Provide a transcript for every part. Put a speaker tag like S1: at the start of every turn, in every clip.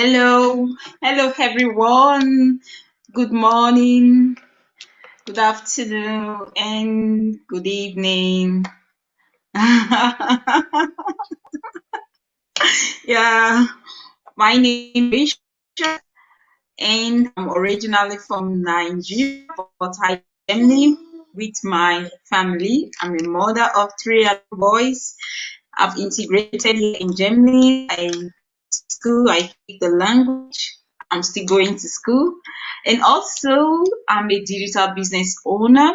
S1: Hello, hello everyone. Good morning, good afternoon, and good evening. Yeah, my name is Risha, and I'm originally from Nigeria, but I Germany with my family. I'm a mother of three boys. I've integrated here in Germany. I school, I speak the language. I'm still going to school. And also, I'm a digital business owner.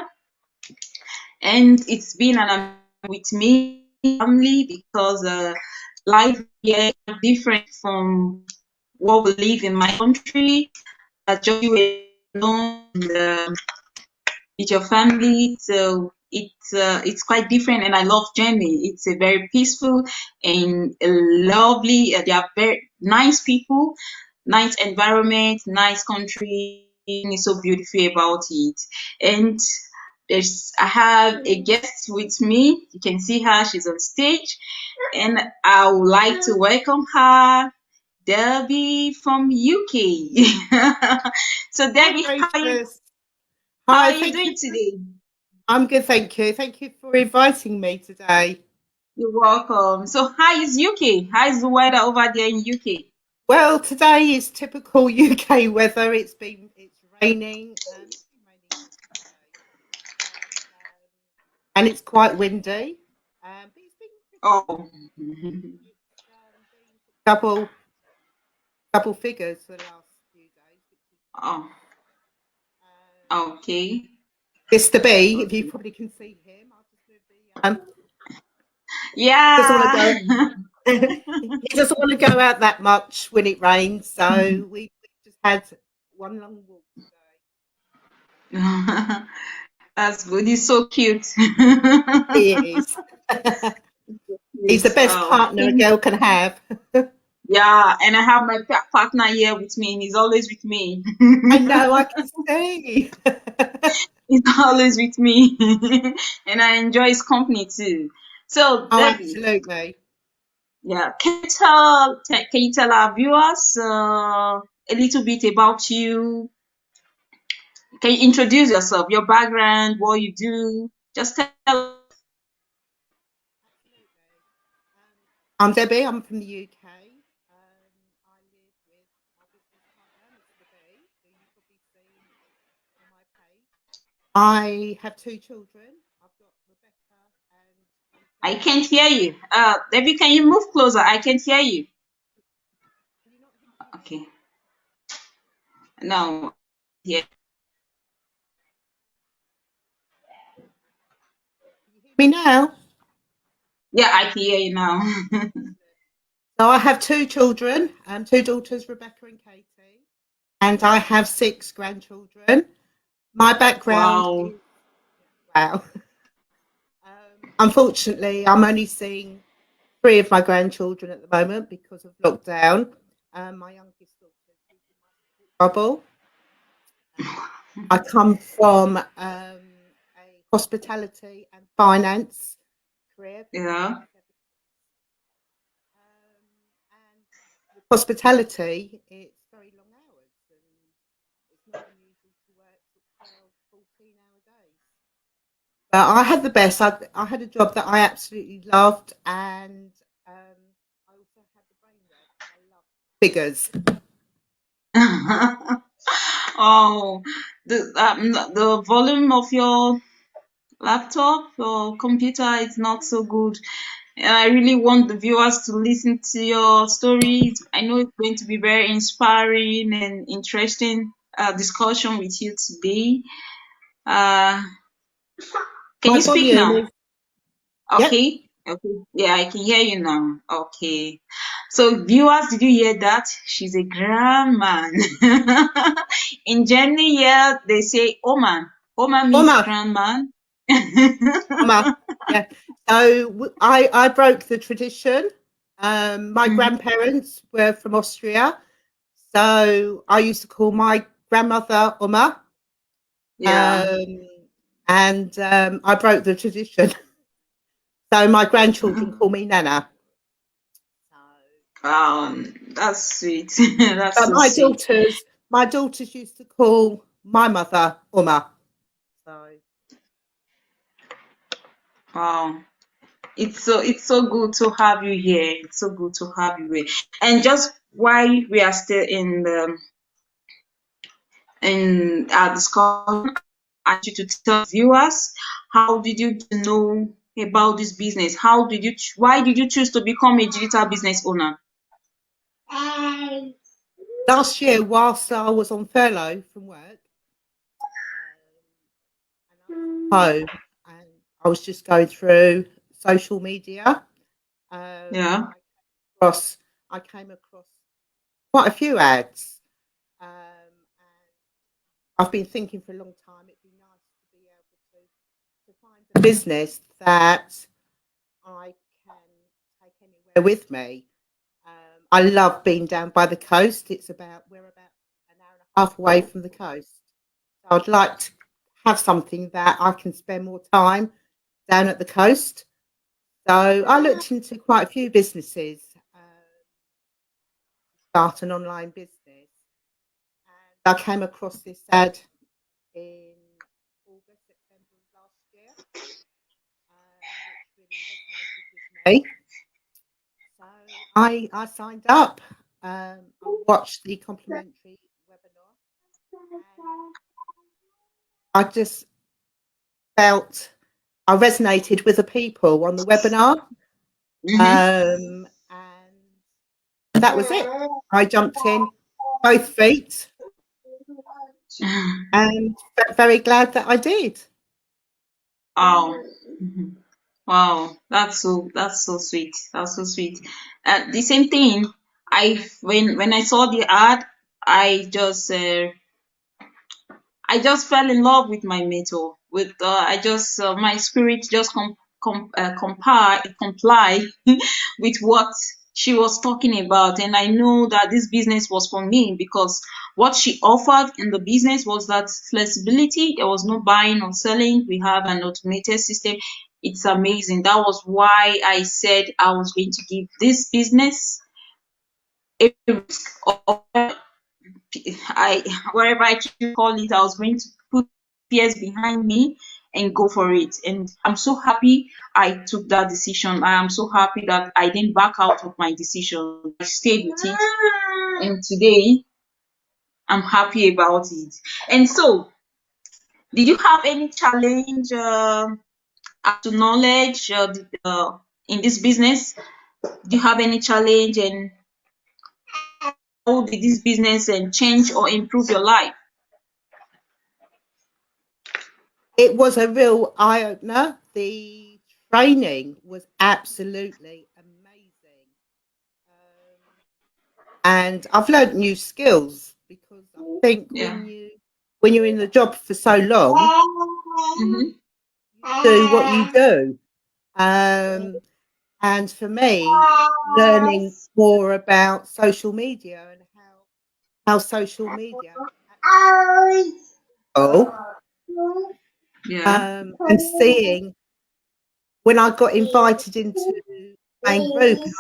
S1: And it's been an amazing with me, family, because life here is different from what we live in my country. Just you alone with your family. So it's quite different, and I love Germany. It's a very peaceful and lovely. They are very nice people, nice environment, nice country. Is so beautiful about it. And I have a guest with me. You can see her. She's on stage, and I would like to welcome her. Debbie from UK. So
S2: Hi,
S1: Debbie,
S2: Gracious.
S1: how are
S2: Hi,
S1: you
S2: thank
S1: doing
S2: you.
S1: today?
S2: I'm good, thank you. Thank you for inviting me today.
S1: You're welcome. So how is UK? How is the weather over there in UK?
S2: Well, today is typical UK weather. It's raining. It's been raining most of the day, and it's quite windy. But it's been pretty good.
S1: Oh.
S2: It's been double figures for the last few days, which is nice.
S1: Oh,
S2: Um,
S1: okay.
S2: Mr. B, if you
S1: Okay.
S2: probably can see him, I'll just move the. He doesn't want to
S1: Yeah.
S2: go. He doesn't want to go out that much when it rains, so we just had one long walk
S1: That's good. He's so cute.
S2: today. He is. He's
S1: Cute.
S2: the best partner a girl can have.
S1: Yeah, and I have my partner here with me, and he's always with me.
S2: I know, I can see.
S1: He's always with me, and I enjoy his company too. So,
S2: Oh,
S1: Debbie,
S2: absolutely.
S1: yeah, can you tell our viewers a little bit about you? Can you introduce yourself, your background, what you do? Just tell.
S2: Absolutely. I'm Debbie. I'm from the UK. I live with my business partner, Mr. B, who you've probably seen on my page. I have two children. I've got Rebecca and
S1: I
S2: Anton.
S1: can't hear you. Debbie, can you move closer? I can't hear you.
S2: Can you not hear me now?
S1: Okay, no, yeah,
S2: Can you hear me now?
S1: yeah, I can hear you now.
S2: Excellent. So I have two children, two daughters, Rebecca and Katie, and I have six grandchildren. My background
S1: Wow.
S2: is wow. Unfortunately, I'm only seeing three of my grandchildren at the moment because of lockdown. My youngest daughter is in my support bubble. I come from a hospitality and finance career before I
S1: Yeah.
S2: have ever. And with hospitality, it's very long hours and it's not unusual to work 12, 14-hour days. But I had the best. I had a job that I absolutely loved, and I also had the brain work. I love figures.
S1: Oh, the volume of your laptop or computer is not so good. And I really want the viewers to listen to your stories. I know it's going to be very inspiring and interesting discussion with you today. Uh, can
S2: My
S1: you speak
S2: volume
S1: now?
S2: is, yep.
S1: Okay. Okay. Yeah, I can hear you now. Okay. So viewers, did you hear that? She's a grandma. In Germany, yeah, they say Oma. Oma means
S2: Oma,
S1: grandma.
S2: Oma. Yeah. So I broke the tradition. My
S1: Mhm.
S2: grandparents were from Austria, so I used to call my grandmother Oma,
S1: Yeah.
S2: um, and I broke the tradition. So my grandchildren call me Nana. So
S1: That's sweet. That's
S2: But
S1: so sweet.
S2: my daughters used to call my mother Uma. So
S1: Wow. It's so good to have you here. It's so good to have you here. And just while we are still in our discussion, I want you to tell viewers, how did you know about this business? Why did you choose to become a digital business owner?
S2: last year, whilst I was on furlough from work, and I was home, and I was just going through social media.
S1: Yeah.
S2: I came across quite a few ads, and I've been thinking for a long time it'd be nice to be able to find a business that I can take anywhere with me. I love being down by the coast. We're about an hour and a half away from the coast. So I'd like to have something that I can spend more time down at the coast. So I looked into quite a few businesses, start an online business, and I came across this ad in August, September of last year, which really resonated with me. So I signed up. I watched the complimentary webinar, and I just felt I resonated with the people on the webinar,
S1: Mm-hmm.
S2: and that was it. I jumped in both feet, and very glad that I did.
S1: Wow. Mhm. Wow. That's so sweet. That's so sweet. The same thing. When I saw the ad, I just uh, I just fell in love with my mentor. With I just my spirit just comply with what she was talking about, and I know that this business was for me because what she offered in the business was that flexibility. There was no buying or selling. We have an automated system. It's amazing. That was why I said I was going to give this business a risk of I wherever I choose call it, I was going to put fears behind me and go for it. And I'm so happy I took that decision. I am so happy that I didn't back out of my decision. I stayed with it, and today I'm happy about it. And so, did you have any challenge as to knowledge in this business? Do you have any challenge, and how did this business change or improve your life?
S2: It was a real eye opener. The training was absolutely amazing. And I've learnt new skills because I think
S1: Yeah.
S2: when you're in the job for so long,
S1: Mm-hmm.
S2: you do what you do. And for me, learning more about social media and how social media oh,
S1: Yeah.
S2: and seeing when I got invited into the main group, and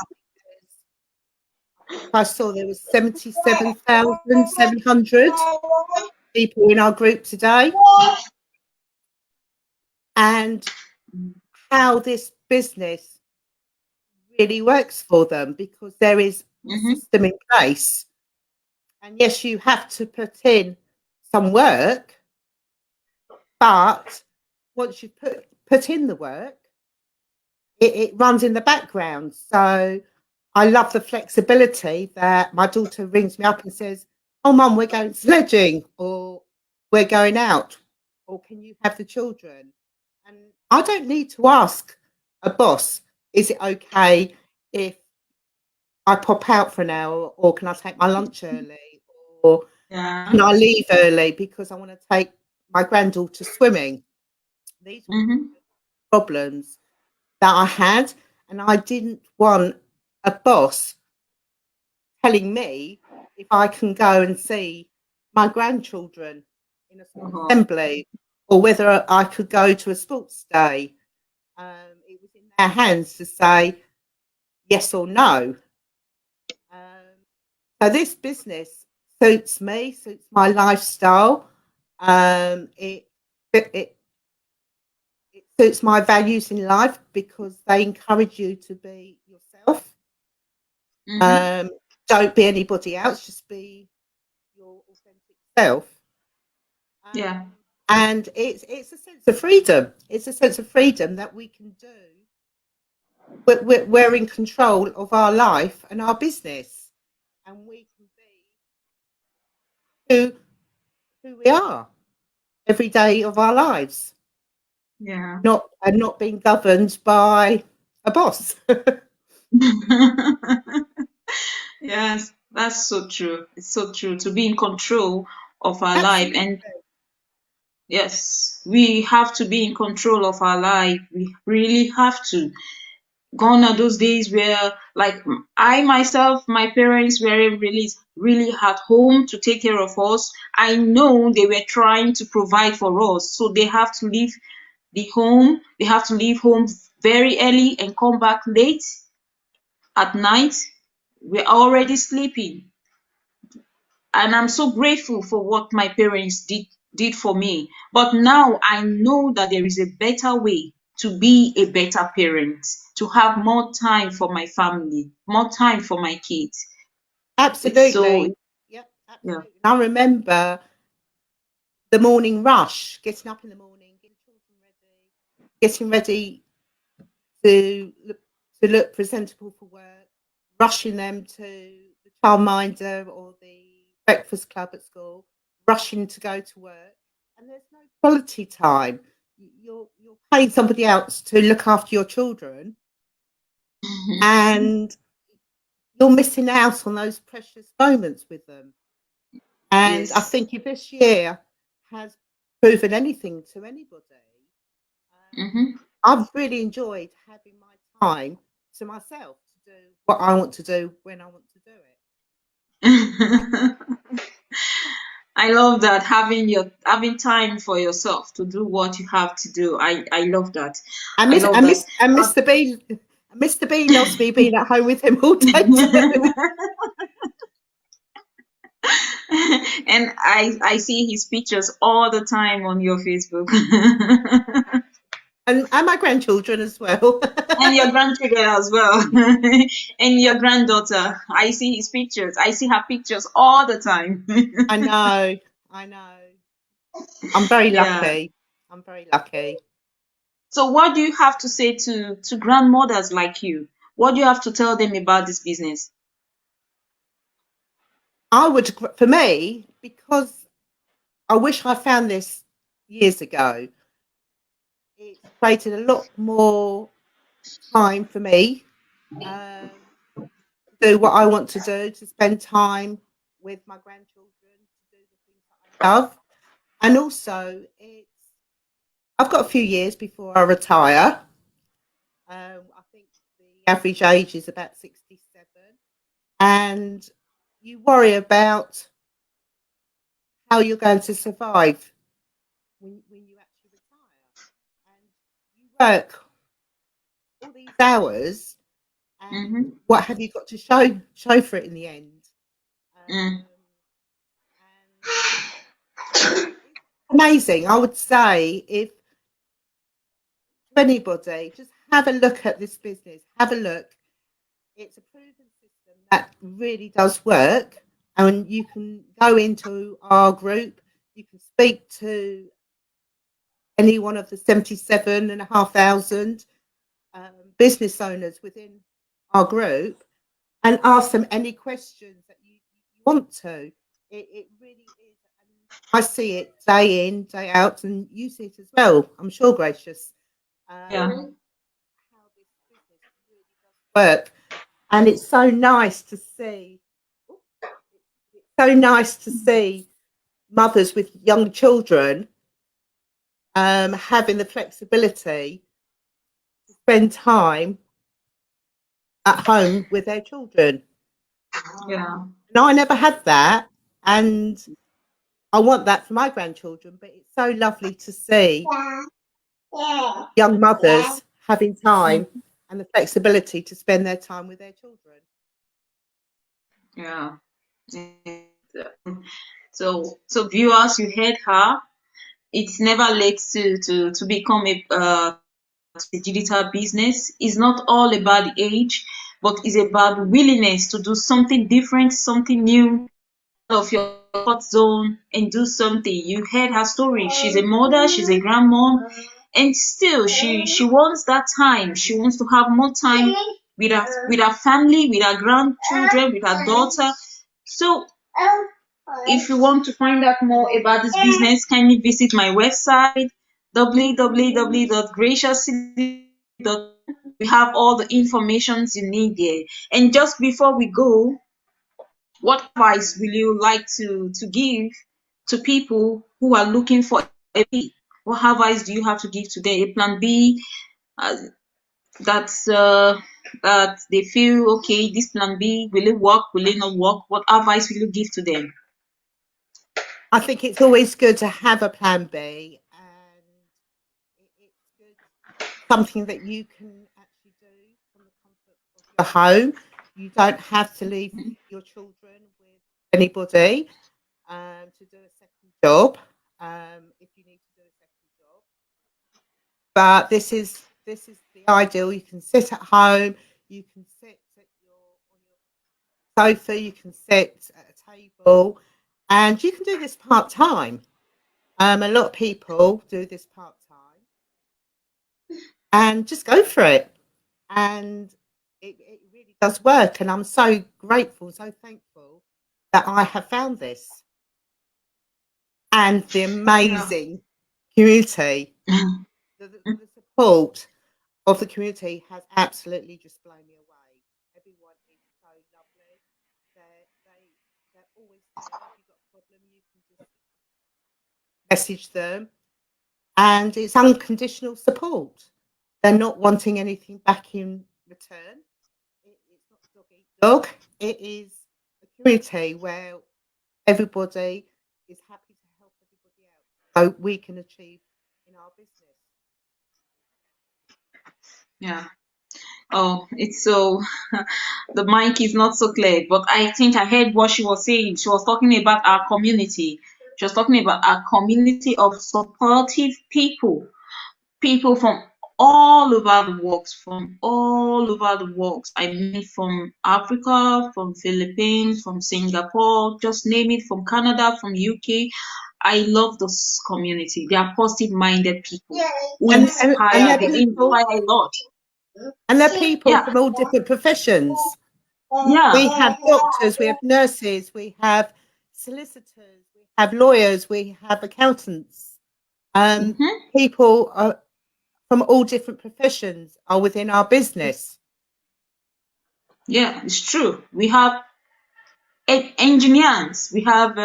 S2: I saw there was 77,700 people in our group today, and how this business really works for them because there is a
S1: Mm-hmm.
S2: system in place. And yes, you have to put in some work, but once you put in the work, it runs in the background. So I love the flexibility that my daughter rings me up and says, "Oh, Mum, we're going sledging, or we're going out, or can you have the children?" And I don't need to ask a boss, "Is it okay if I pop out for an hour, or can I take my lunch early, or
S1: Yeah.
S2: can I leave early because I want to take my granddaughter swimming?" These were
S1: Mm-hmm.
S2: problems that I had, and I didn't want a boss telling me if I can go and see my grandchildren in a small
S1: Uh-huh.
S2: assembly or whether I could go to a sports day. It was in their hands to say yes or no. So this business suits me, suits my lifestyle. It, it it suits my values in life because they encourage you to be yourself.
S1: Mm-hmm.
S2: Um, don't be anybody else, just be your authentic self.
S1: Yeah.
S2: And it's a sense of freedom. It's a sense of freedom that we can do. We're in control of our life and our business, and we can be who we are every day of our lives,
S1: Yeah.
S2: not being governed by a boss.
S1: Yes, that's so true. It's so true to be in control of our life.
S2: Absolutely.
S1: And yes, we have to be in control of our life. We really have to. Gone are those days where, like, I myself, my parents were really at home to take care of us. I know they were trying to provide for us, so they have to leave the home. They have to leave home very early and come back late at night. We're already sleeping, and I'm so grateful for what my parents did for me. But now I know that there is a better way to be a better parent, to have more time for my family, more time for my kids. It's so,
S2: Absolutely. Yep,
S1: yeah.
S2: absolutely. I remember the morning rush, getting up in the morning, getting ready to look presentable for work, rushing them to the childminder or the breakfast club at school, rushing to go to work, and there's no quality time. You're paying somebody else to look after your children, and you're missing out on those precious moments with them. And I
S1: Yes.
S2: think if this year has proven anything to anybody,
S1: Hmm.
S2: I've really enjoyed having my time to myself to do what I want to do when I want to do it.
S1: I love that, having time for yourself to do what you have to do. I love that.
S2: And
S1: I
S2: Miss
S1: love
S2: and
S1: that.
S2: Miss and Mr. B, Mr. B loves me being at home with him all day too.
S1: And I see his pictures all the time on your Facebook.
S2: And my grandchildren as well.
S1: And your grandchildren as well. And your granddaughter. I see his pictures. I see her pictures all the time.
S2: I know, I know. I'm very
S1: Yeah.
S2: lucky. I'm very lucky.
S1: So what do you have to say to grandmothers like you? What do you have to tell them about this business?
S2: I would, for me, because I wish I found this years ago. It's created a lot more time for me um, to do what I want to do, to spend time with my grandchildren, to do the things that I love. And also, I've got a few years before I retire. I think the average age is about 67. And you worry about how you're going to survive when you actually retire. And you work all these hours, and
S1: Mm-hmm.
S2: what have you got to show for it in the end?
S1: Mm.
S2: And amazing. I would say if anybody just have a look at this business, have a look. It's a proven system that really does work, and you can go into our group. You can speak to any one of the 77,500 business owners within our group and ask them any questions that you want to. It really is. And I see it day in, day out, and you see it as well. I'm sure, Gracious,
S1: Yeah.
S2: how this business really does work. And it's so nice to see. It's so nice to see mothers with young children having the flexibility to spend time at home with their children.
S1: Yeah.
S2: And I never had that, and I want that for my grandchildren. But it's so lovely to see young mothers having time
S1: Mm.
S2: and the flexibility to spend their time with their children.
S1: Yeah. So viewers, you heard her. It's never late to become a digital business. It's not all about the age, but it's about willingness to do something different, something new, out of your comfort zone, and do something. You heard her story. She's a mother, she's a grandmom, and still she wants that time. She wants to have more time with her family, with her grandchildren, with her daughter. So if you want to find out more about this business, kindly visit my website www.graciouscity.com. We have all the informations you need there. And just before we go, what advice will you like to give to people who are looking for a B? What advice do you have to give today? A plan B, uh, that's that they feel okay. This plan B, will it work? Will it not work? What advice will you give to them?
S2: I think it's always good to have a plan B, and it's good, something that you can actually do from the comfort of your home. You don't have to leave your children with anybody to do a second job if you need to do a second job. But this is the ideal. You can sit at home. You can sit at on your sofa. You can sit at a table, and you can do this part time. A lot of people do this part time, and just go for it. And it really does work. And I'm so grateful, so thankful that I have found this and the
S1: Yeah.
S2: amazing community. The support of the community has absolutely just blown me away. Everyone is so lovely. They're always there. If you've got a problem, you can just message them, and it's unconditional support. They're not wanting anything back in return. It's not dog eat dog. It is a community where everybody is happy to help everybody else, so we can achieve in our business.
S1: Yeah. Oh, it's so the mic is not so clear, but I think I heard what she was saying. She was talking about our community. She was talking about our community of supportive people, people from all over the world, from all over the world. I mean, from Africa, from Philippines, from Singapore, just name it, from Canada, from UK. I love this community. They are positive-minded people who
S2: And
S1: inspire.
S2: they're
S1: They
S2: people,
S1: inspire a lot.
S2: and they're people
S1: Yeah,
S2: from all different professions. We
S1: yeah.
S2: have doctors, we have nurses, we have solicitors, we have lawyers, we have accountants.
S1: Hmm.
S2: People are from all different professions are within our business.
S1: Yeah, it's true. We have engineers, we have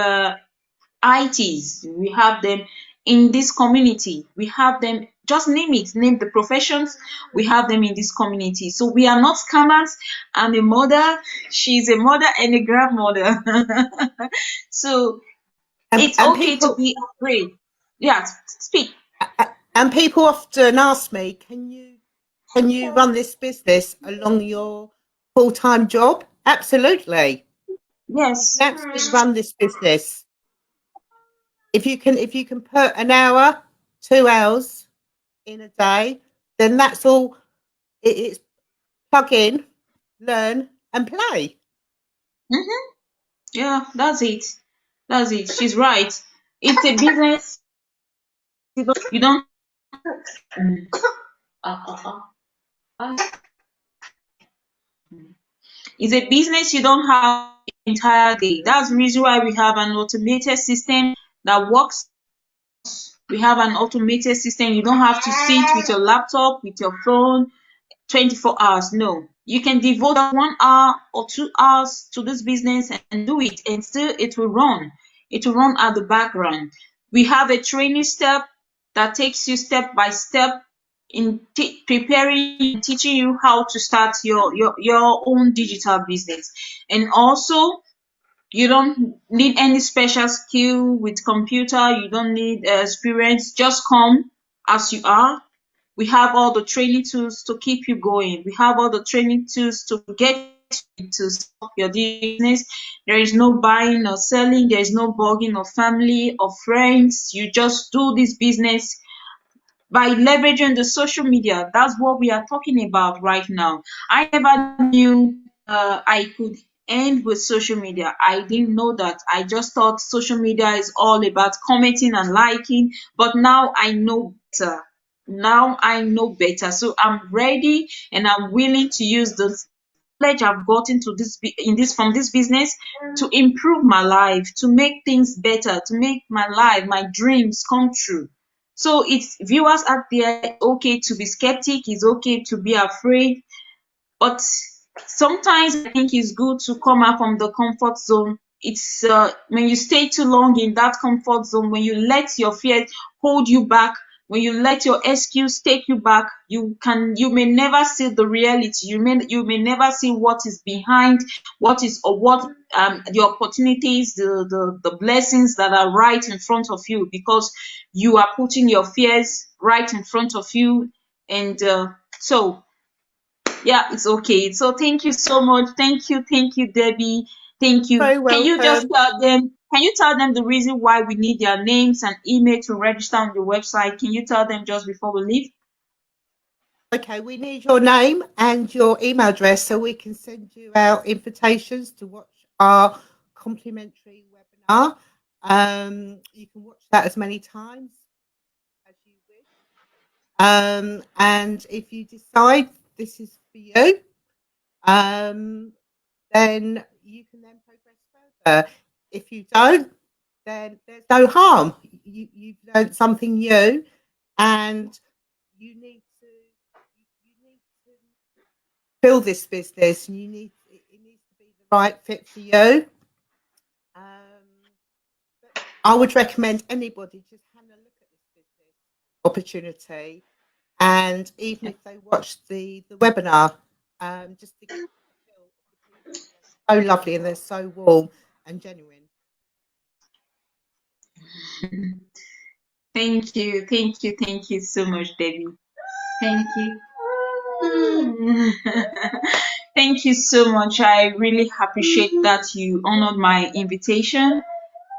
S1: ITs, we have them in this community. We have them, just name it, name the professions, we have them in this community. So we are not scammers. I'm a mother, she's a mother and a grandmother. So it's
S2: And
S1: okay to
S2: people
S1: be afraid. Yeah, speak.
S2: and people often ask me, can you run this business along your full-time job? Absolutely. You can
S1: Yes.
S2: absolutely run this business. If you can put an hour, 2 hours in a day, then that's all. It's plug in, learn, and play.
S1: Hmm. Yeah, that's it. That's it. She's right. It's a business. You don't uh, uh, uh, uh. It's a business you don't have the entire day. That's the reason why we have an automated system that works. We have an automated system. You don't have to sit with your laptop, with your phone, 24 hours. No. You can devote 1 hour or 2 hours to this business and do it, and still it will run. It will run at the background. We have a training step that takes you step by step in preparing and teaching you how to start your own digital business. And also, you don't need any special skill with computer. You don't need experience. Just come as you are. We have all the training tools to keep you going. We have all the training tools to get to stop your business. There is no buying or selling. There is no bugging of family or friends. You just do this business by leveraging the social media. That's what we are talking about right now. I never knew I could end with social media. I didn't know that. I just thought social media is all about commenting and liking, but now I know better. Now I know better. So I'm ready and I'm willing to use the knowledge I've gotten to from this business to improve my life, to make things better, to make my life, my dreams come true. So it's viewers out there, it's okay to be skeptic, it's okay to be afraid, but sometimes I think it's good to come out from the comfort zone. It's when you stay too long in that comfort zone, when you let your fear hold you back, when you let your excuse take you back, you may never see the reality. You may never see what is behind, what is or what the opportunities, the blessings that are right in front of you, because you are putting your fears right in front of you. And so yeah, it's okay. So thank you so much. Thank you, Debbie. Thank you.
S2: Very welcome.
S1: Can you tell them the reason why we need their names and email to register on your website? Can you tell them just before we leave?
S2: Okay, we need your name and your email address so we can send you out invitations to watch our complimentary webinar. You can watch that as many times as you wish. And if you decide this is for you, then you can then progress further. If you don't, then there's no harm. You've learned something new, and you need to build this business, and it needs to be the right fit for you. But I would recommend anybody just have a look at this business opportunity, and even if they watch the webinar, just to get a feel of the people. They're so lovely and they're so warm and genuine.
S1: Thank you so much, Debbie. Thank you. Thank you so much. I really appreciate that you honored my invitation,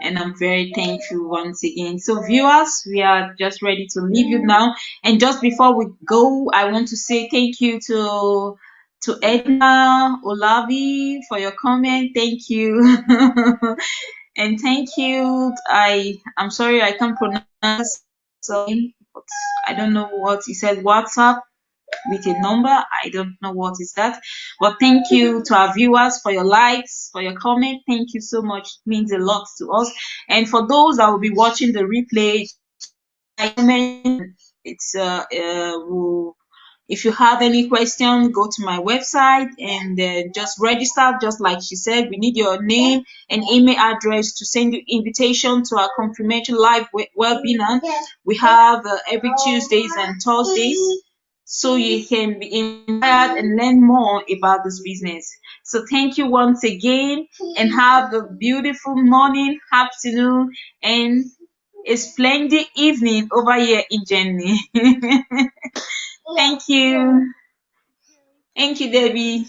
S1: and I'm very thankful once again. So, viewers, we are just ready to leave you now. And just before we go, I want to say thank you to Edna Olavi for your comment. Thank you. And thank you. I'm sorry I can't pronounce something, but I don't know what he said. WhatsApp with a number. I don't know what is that. But thank you to our viewers for your likes, for your comment. Thank you so much. It means a lot to us. And for those that will be watching the replay, it's if you have any question, go to my website and just register. Just like she said, we need your name and email address to send you invitation to our complimentary live webinar. We have every Tuesdays and Thursdays, so you can be inspired and learn more about this business. So thank you once again, and have a beautiful morning, afternoon, and a splendid evening over here in Germany. Thank you. Thank you, Debbie.